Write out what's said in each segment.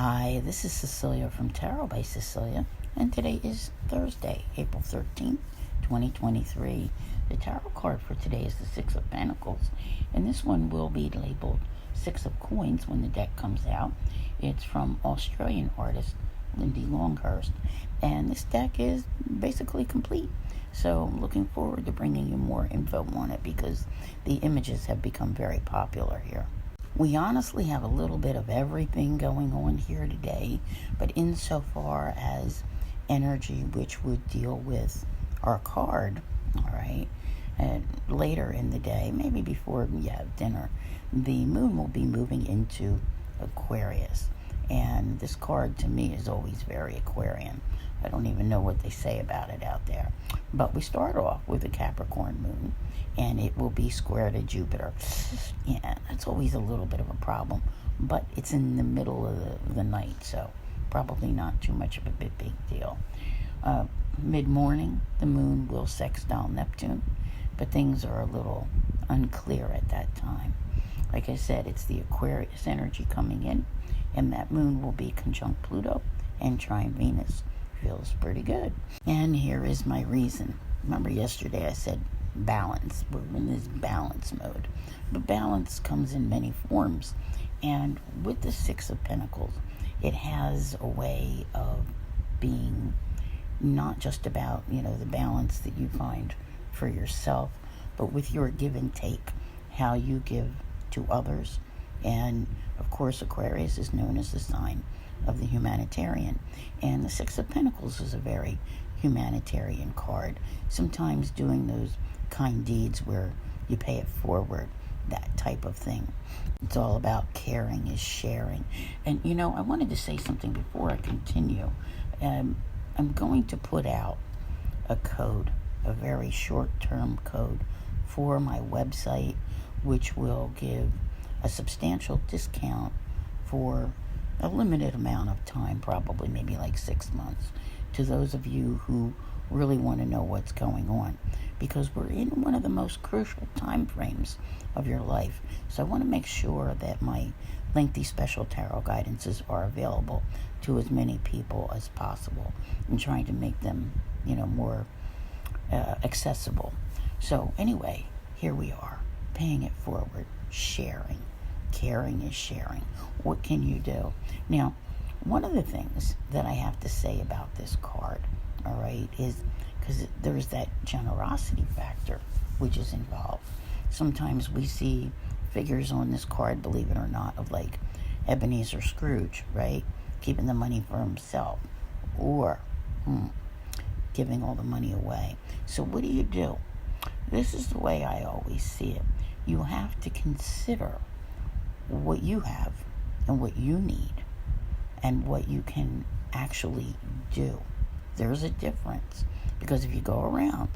Hi, this is Cecilia from Tarot by Cecilia, and today is Thursday, April 13th, 2023. The tarot card for today is the Six of Pentacles, and this one will be labeled Six of Coins when the deck comes out. It's from Australian artist Lindy Longhurst, and this deck is basically complete. So I'm looking forward to bringing you more info on it because the images have become very popular here. We honestly have a little bit of everything going on here today, but insofar as energy which would deal with our card, all right, and later in the day, maybe before we have dinner, the moon will be moving into Aquarius. And this card to me is always very Aquarian. I don't even know what they say about it out there. But we start off with a Capricorn moon, and it will be square to Jupiter. Yeah, that's always a little bit of a problem. But it's in the middle of the night, so probably not too much of a big deal. Mid-morning, the moon will sextile Neptune, but things are a little unclear at that time. Like I said, it's the Aquarius energy coming in, and that moon will be conjunct Pluto and trine Venus. Feels pretty good. And here is my reason. Remember yesterday I said balance. We're in this balance mode. But balance comes in many forms. And with the Six of Pentacles, it has a way of being not just about, the balance that you find for yourself, but with your give and take, how you give to others. And of course, Aquarius is known as the sign of the humanitarian, and the Six of Pentacles is a very humanitarian card, sometimes doing those kind deeds where you pay it forward, that type of thing. It's all about caring is sharing. And I wanted to say something before I continue. I'm going to put out a code, a very short-term code for my website, which will give a substantial discount for a limited amount of time, probably maybe like 6 months, to those of you who really want to know what's going on, because we're in one of the most crucial time frames of your life. So I want to make sure that my lengthy special tarot guidances are available to as many people as possible, and trying to make them, more accessible. So anyway, here we are, paying it forward, sharing. Caring is sharing. What can you do? Now, one of the things that I have to say about this card, all right, is because there's that generosity factor which is involved. Sometimes we see figures on this card, believe it or not, of like Ebenezer Scrooge, right? Keeping the money for himself, or giving all the money away. So what do? This is the way I always see it. You have to consider what you have and what you need and what you can actually do. There's a difference, because if you go around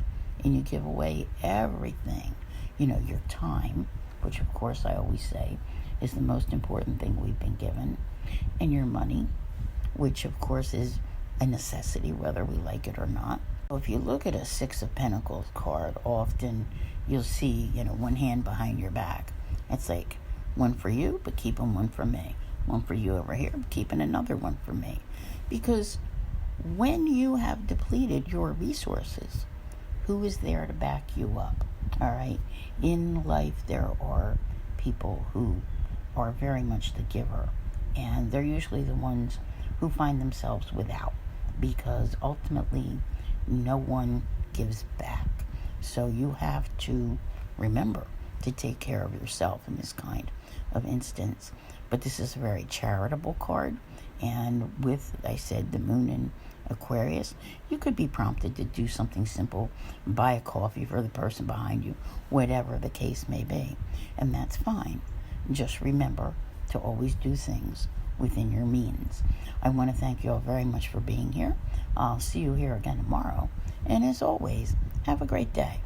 and you give away everything, your time, which of course I always say is the most important thing we've been given, and your money, which of course is a necessity whether we like it or not. So if you look at a Six of Pentacles card, often you'll see, one hand behind your back. It's like, one for you, but keeping one for me. One for you over here, but keeping another one for me. Because when you have depleted your resources, who is there to back you up? All right? In life, there are people who are very much the giver, and they're usually the ones who find themselves without, because ultimately no one gives back. So you have to remember to take care of yourself in this kind of instance. But this is a very charitable card, and with, I said, the moon in Aquarius, you could be prompted to do something simple, buy a coffee for the person behind you, whatever the case may be, and that's fine. Just remember to always do things within your means. I want to thank you all very much for being here. I'll see you here again tomorrow, and as always, have a great day.